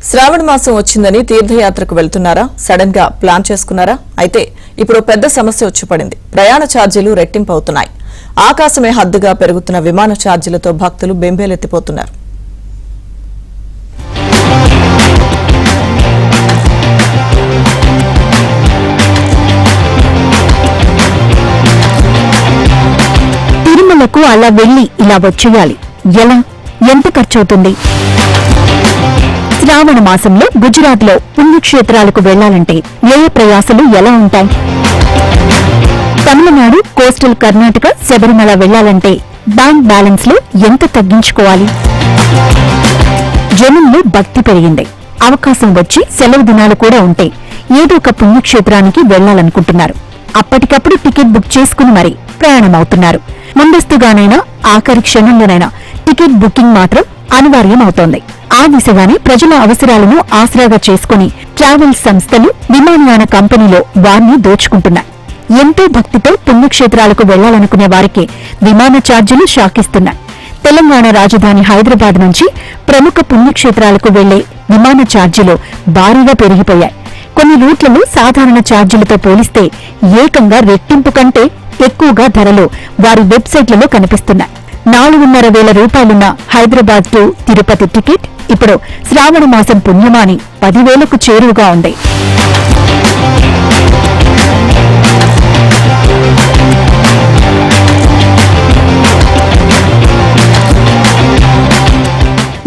శ్రావణ మాసం వచ్చిందని తీర్థయాత్రకు వెళ్తున్నారా? సడన్ గా ప్లాన్ చేసుకున్నారా? అయితే ఇప్పుడు పెద్ద సమస్య వచ్చి పడింది. ప్రయాణ ఛార్జీలు రెట్టింపు అవుతున్నాయి. ఆకాశమే హద్దుగా పెరుగుతున్న విమాన ఛార్జీలతో భక్తులు బెంబేలెత్తిపోతున్నారు. తిరుమలకు అలా వెళ్లి ఇలా వచ్చేయాలి. ఎలా? ఎంత ఖర్చవుతుంది? శ్రావణ మాసంలో గుజరాత్ లో పుణ్యక్షేత్రాలకు వెళ్లాలంటే వ్యయ ప్రయాసలు ఎలా ఉంటాయి? తమిళనాడు, కోస్టల్ కర్ణాటక, శబరిమల వెళ్లాలంటే బ్యాంక్ బ్యాలెన్స్ లో ఎంత తగ్గించుకోవాలి? జనంలో భక్తి పెరిగింది. అవకాశం వచ్చి సెలవు దినాలు కూడా ఉంటే ఏదో ఒక పుణ్యక్షేత్రానికి వెళ్లాలనుకుంటున్నారు. అప్పటికప్పుడు టికెట్ బుక్ చేసుకుని మరీ ప్రయాణమవుతున్నారు. ముందస్తుగానైనా ఆఖరి క్షణంలోనైనా టికెట్ బుకింగ్ మాత్రం అనివార్యమవుతోంది. ఆ దిశగానే ప్రజల అవసరాలను ఆసరాగా చేసుకుని ట్రావెల్ సంస్థలు, విమానయాన కంపెనీలో వారిని దోచుకుంటున్నాయి. ఎంతో భక్తితో పుణ్యక్షేత్రాలకు వెళ్లాలనుకునే వారికి విమాన ఛార్జీలు షాకిస్తున్నాయి. తెలంగాణ రాజధాని హైదరాబాద్ నుంచి ప్రముఖ పుణ్యక్షేత్రాలకు వెళ్లే విమాన ఛార్జీలు భారీగా పెరిగిపోయాయి. కొన్ని రూట్లలో సాధారణ ఛార్జీలతో పోలిస్తే ఏకంగా రెట్టింపు కంటే ఎక్కువగా ధరలు వారి వెబ్సైట్లలో కనిపిస్తున్నాయి. 4,500 రూపాయలున్న హైదరాబాద్ టు తిరుపతి టికెట్ ఇప్పుడు శ్రావణ మాసం పుణ్యమాని 10,000కు చేరువగా ఉంది.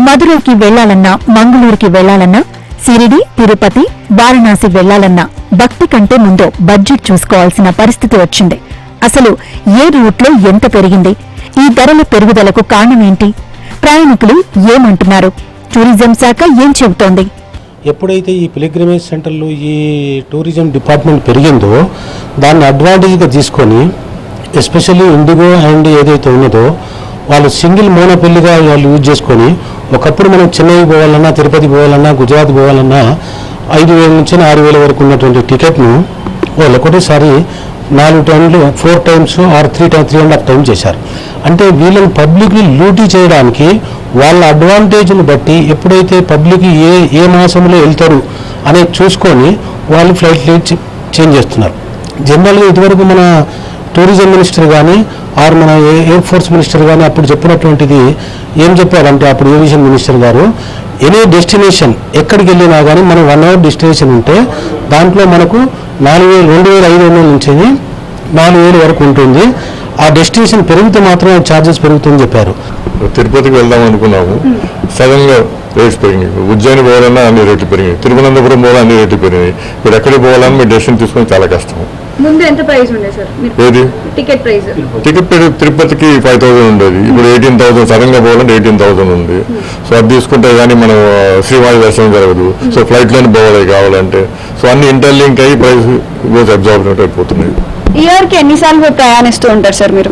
మధురైకి వెళ్లాలన్నా, మంగళూరుకి వెళ్లాలన్నా, సిరిడి, తిరుపతి, వారణాసి వెళ్లాలన్నా భక్తి కంటే ముందు బడ్జెట్ చూసుకోవాల్సిన పరిస్థితి వచ్చింది. అసలు ఏ రూట్లో ఎంత పెరిగింది? ఈ ధరల పెరుగుదలకు కారణమేంటి? ప్రయాణికులు ఏమంటున్నారు? టూరిజం శాఖ ఏం చెబుతోంది? ఎప్పుడైతే ఈ పిలిగ్రిమేజ్ సెంటర్లు, ఈ టూరిజం డిపార్ట్మెంట్ పెరిగిందో దాన్ని అడ్వాంటేజ్గా తీసుకొని ఎస్పెషల్లీ ఇండిగో అండ్ ఏదైతే ఉన్నదో వాళ్ళు సింగిల్ మోనోపెల్లిగా వాళ్ళు యూజ్ చేసుకొని, ఒకప్పుడు మనం చెన్నై పోవాలన్నా, తిరుపతి పోవాలన్నా, గుజరాత్ పోవాలన్నా 5,000 నుంచి 6,000 వరకు ఉన్నటువంటి టికెట్ను వాళ్ళు ఒకటేసారి 4 టైంలు 4 టైమ్స్ ఆర్ 3.5 టైం చేశారు. అంటే వీళ్ళని పబ్లిక్ని లూటీ చేయడానికి వాళ్ళ అడ్వాంటేజ్ని బట్టి ఎప్పుడైతే పబ్లిక్ ఏ మాసంలో వెళ్తారు అనేది చూసుకొని వాళ్ళు ఫ్లైట్ రేట్ చేంజ్ చేస్తున్నారు. జనరల్గా ఇదివరకు మన టూరిజం మినిస్టర్ కానీ ఆర్ మన ఎయిర్ ఫోర్స్ మినిస్టర్ కానీ అప్పుడు చెప్పినటువంటిది ఏం చెప్పారంటే, అప్పుడు ఏవియేషన్ మినిస్టర్ గారు, ఎనీ డెస్టినేషన్ ఎక్కడికి వెళ్ళినా కానీ మనం 1 అవర్ డెస్టినేషన్ ఉంటే దాంట్లో మనకు 2,500 నుంచి 4,000 వరకు ఉంటుంది. ఆ డెస్టినేషన్ పెరిగితే మాత్రమే ఛార్జెస్ పెరుగుతుందని చెప్పారు. తిరుపతికి వెళ్దాం అనుకున్నాము, సడన్ గా రేట్స్ పెరిగినాయి. ఉజ్జయిని పోవాలన్నా అన్ని రేట్లు పెరిగినాయి, తిరువనంతపురం పోవాలన్నా అన్ని రేట్లు పెరిగినాయి. ఇప్పుడు ఎక్కడికి పోవాలన్నా మీ డెసిషన్ తీసుకొని చాలా కష్టం. ముందు ఎంత ప్రైస్ ఉండే సార్? ఏది టికెట్ ప్రైస్? టికెట్ తిరుపతికి 5,000 ఉండేది, ఇప్పుడు 18,000. సడన్ గా పోవాలంటే 18,000 ఉంది. సో అది తీసుకుంటే కానీ మనం శ్రీవారి దర్శనం జరగదు. సో ఫ్లైట్ లోనే పోవాలి కావాలంటే. సో అన్ని ఇంటర్లింక్ అయ్యి ప్రైస్ అబ్జార్బ్ అయిపోతున్నాయి. ఇయర్ కి ఎన్నిసార్లు ప్రయాణిస్తూ ఉంటారు సార్ మీరు?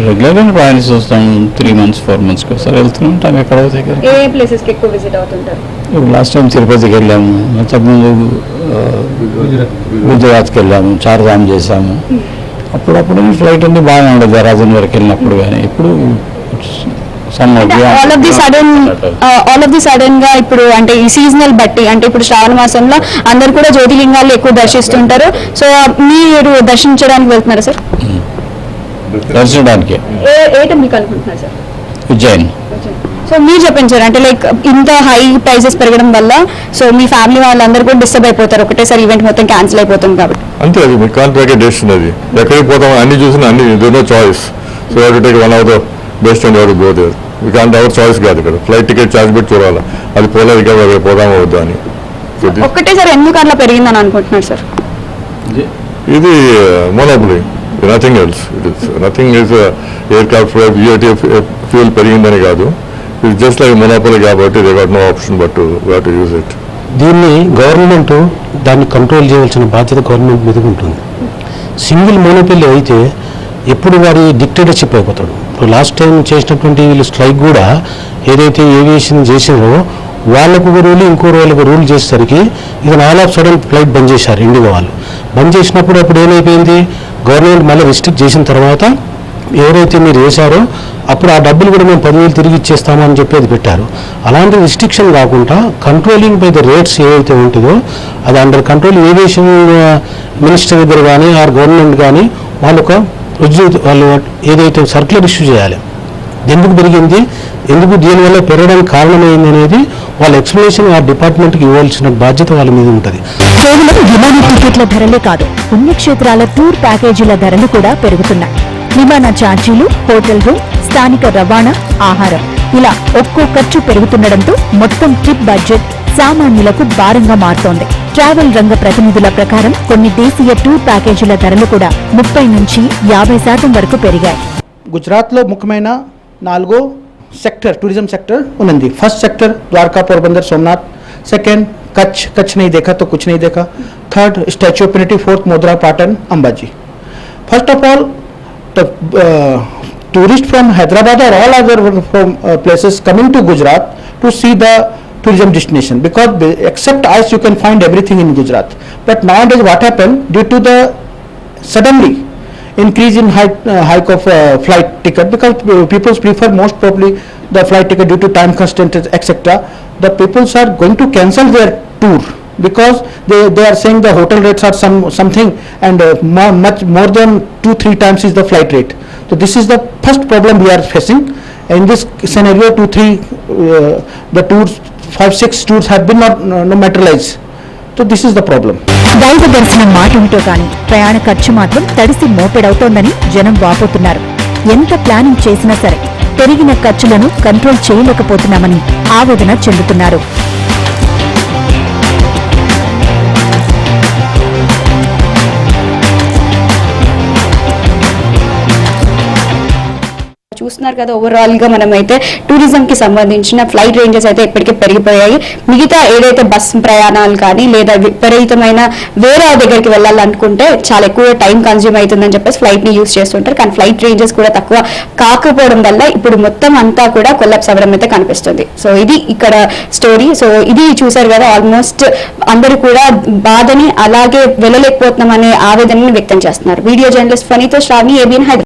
రెగ్యులర్గా ప్రయాణిస్తూ వస్తాం. 3 months 4 months ఒకసారి వెళ్తూ ఉంటాం. ఎక్కడ ఏ ప్లేసెస్కి ఎక్కువ విజిట్ అవుతుంటారు? లాస్ట్ టైం తిరుపతికి వెళ్ళాము, అంతకుముందు గుజరాత్కి వెళ్ళాము, చార్ధామ్ చేసాము. అప్పుడప్పుడు ఫ్లైట్ ఉంది బాగానే ఉండదు రాజన్ వరకు వెళ్ళినప్పుడు. కానీ ఇప్పుడు ఆల్ ఆఫ్ ది సడన్ గా ఇప్పుడు అంటే ఈ సీజనల్ బట్టి, అంటే ఇప్పుడు శ్రావణ మాసంలో అందరు కూడా జ్యోతిలింగాలు ఎక్కువ దర్శిస్తుంటారు. సో మీరు దర్శించడానికి వెళ్తున్నారా సార్? దర్శించడానికి ఏ టెంపుల్కి అనుకుంటున్నారు సార్? ఉజ్జయిన్. సో మీరు చెప్పండి సార్, అంటే లైక్ ఇంత హై ప్రైసెస్ పెరగడం వల్ల సో మీ ఫ్యామిలీ వాళ్ళందరూ కూడా డిస్టర్బ్ అయిపోతారు, ఒకటేసారి ఈవెంట్ మొత్తం క్యాన్సిల్ అయిపోతుంది కాబట్టి. అంతే, అది మీ కాంట్రాక్ట్ డెసిషన్. అది ఎక్కడికి పోతాం అన్ని చూసినా అన్ని no choice. So you to take one of the best and ఎవరు go there. We can't our choice కాదు కదా. ఫ్లైట్ టికెట్ ఛార్జ్ పెట్టి చూడాలి, అది పోలేదు కదా, పోదామా వద్దా అని. ఒక్కటేసారి ఎందుకు అట్లా పెరిగిందని అనుకుంటున్నారు సార్? ఇది monopoly, nothing else. It is nothing is aircraft fuel పెరిగిందని కాదు. ఇట్స్ జస్ట్ లైక్ మోనోపొలీ కాబట్టి they got no option but to use it. దీన్ని గవర్నమెంట్ దాన్ని కంట్రోల్ చేయవలసిన బాధ్యత గవర్నమెంట్ మీద ఉంటుంది. సింగిల్ మోనోపొలీ అయితే ఎప్పుడు వారి డిక్టేటర్షిప్ అయిపోతాడు. ఇప్పుడు లాస్ట్ టైం చేసినటువంటి వీళ్ళు స్ట్రైక్ కూడా ఏదైతే ఏవియేషన్ చేసినారో వాళ్ళకు ఒక రూల్, ఇంకో వాళ్ళకు రూల్ చేసేసరికి ఇది ఆల్ ఆఫ్ సడన్ ఫ్లైట్ బంద్ చేశారు. ఇండిగో వాళ్ళు బంద్ చేసినప్పుడు అప్పుడు ఏమైపోయింది, గవర్నమెంట్ మళ్ళీ రిస్ట్రిక్ట్ చేసిన తర్వాత ఎవరైతే మీరు వేశారో అప్పుడు ఆ డబ్బులు కూడా మేము 10,000 తిరిగి ఇచ్చేస్తామని చెప్పేది పెట్టారు. అలాంటి రిస్ట్రిక్షన్ కాకుండా కంట్రోలింగ్ బై ద రేట్స్ ఏవైతే ఉంటుందో అది అండర్ కంట్రోల్ ఏవియేషన్ మినిస్టర్ దగ్గర కానీ ఆర్ గవర్నమెంట్ కానీ వాళ్ళు ఏదైతే సర్క్యులర్ ఇష్యూ చేయాలి, ఎందుకు పెరిగింది, ఎందుకు దీనివల్ల పెరగడానికి కారణమైంది అనేది వాళ్ళ ఎక్స్ప్లెనేషన్ ఆ డిపార్ట్మెంట్కి ఇవ్వాల్సిన బాధ్యత వాళ్ళ మీద ఉంటుంది. కేవలం విమాన టికెట్ల ధరలే కాదు, పుణ్యక్షేత్రాల టూర్ ప్యాకేజీల ధరలు కూడా పెరుగుతున్నాయి. విమాన ఛార్జీలు, హోటల్ రూమ్, స్థానిక రవాణా, ఆహారం ఇలా ఒక్కో ఖర్చు పెరుగుతుండటంతో మొత్తం ట్రిప్ బడ్జెట్ సామాన్యులకు భారంగా మారుతోంది. ట్రావెల్ రంగ ప్రతినిధుల ప్రకారం కొన్ని దేశీయ టూర్ ప్యాకేజీల ధరలు కూడా 30 నుంచి 50% వరకు పెరిగాయి. గుజరాత్లో ముఖ్యమైన 4 సెక్టర్ టూరిజం సెక్టర్ ఉంది. First sector Dwarka, Porbandar, Somnath. Second Kutch नहीं देखा तो कुछ नहीं देखा. Third statue of unity. Fourth Modhera, Patan, Ambaji. First of all, the tourists from Hyderabad or all other from places coming to Gujarat to see the tourism destination, because except ice you can find everything in Gujarat. But nowadays what happened, due to the suddenly increase in hike of flight ticket, because people prefer most probably the flight ticket due to time constraints etc. The people are going to cancel their tour because they are saying the hotel rates are something and much more than 2-3 times is the flight rate. So this is the first problem we are facing. In this scenario 2-3 the tours 5-6 tours have been not materialized. So this is the problem. దైవ దర్శనం మాటేమిటో కానీ ప్రయాణ ఖర్చు మాత్రం తడిసి మోపెడవుతోందని జనం వాపోతున్నారు. ఎంత ప్లానింగ్ చేసినా సరే పెరిగిన ఖర్చులను కంట్రోల్ చేయలేకపోతున్నామని ఆవేదన చెందుతున్నారు. చూస్తున్నారు కదా, ఓవరాల్ గా మనమైతే టూరిజం కి సంబంధించిన ఫ్లైట్ రేంజెస్ అయితే ఇప్పటికే పెరిగిపోయాయి. మిగతా ఏదైతే బస్ ప్రయాణాలు కానీ లేదా విపరీతమైన వేరే దగ్గరికి వెళ్ళాలనుకుంటే చాలా ఎక్కువ టైం కన్జ్యూమ్ అవుతుందని చెప్పేసి ఫ్లైట్ ని యూజ్ చేస్తుంటారు. కానీ ఫ్లైట్ రేంజెస్ కూడా తక్కువ కాకపోవడం వల్ల ఇప్పుడు మొత్తం అంతా కూడా కొలాప్స్ అవ్వడం అయితే కనిపిస్తుంది. సో ఇది ఇక్కడ స్టోరీ. సో ఇది చూసారు కదా, ఆల్మోస్ట్ అందరూ కూడా బాధని అలాగే వెళ్ళలేకపోతున్నాం అనే ఆవేదనని వ్యక్తం చేస్తున్నారు. వీడియో జర్నలిస్ట్ ఫనీతో శ్రావణి, ABN హైదరాబాద్.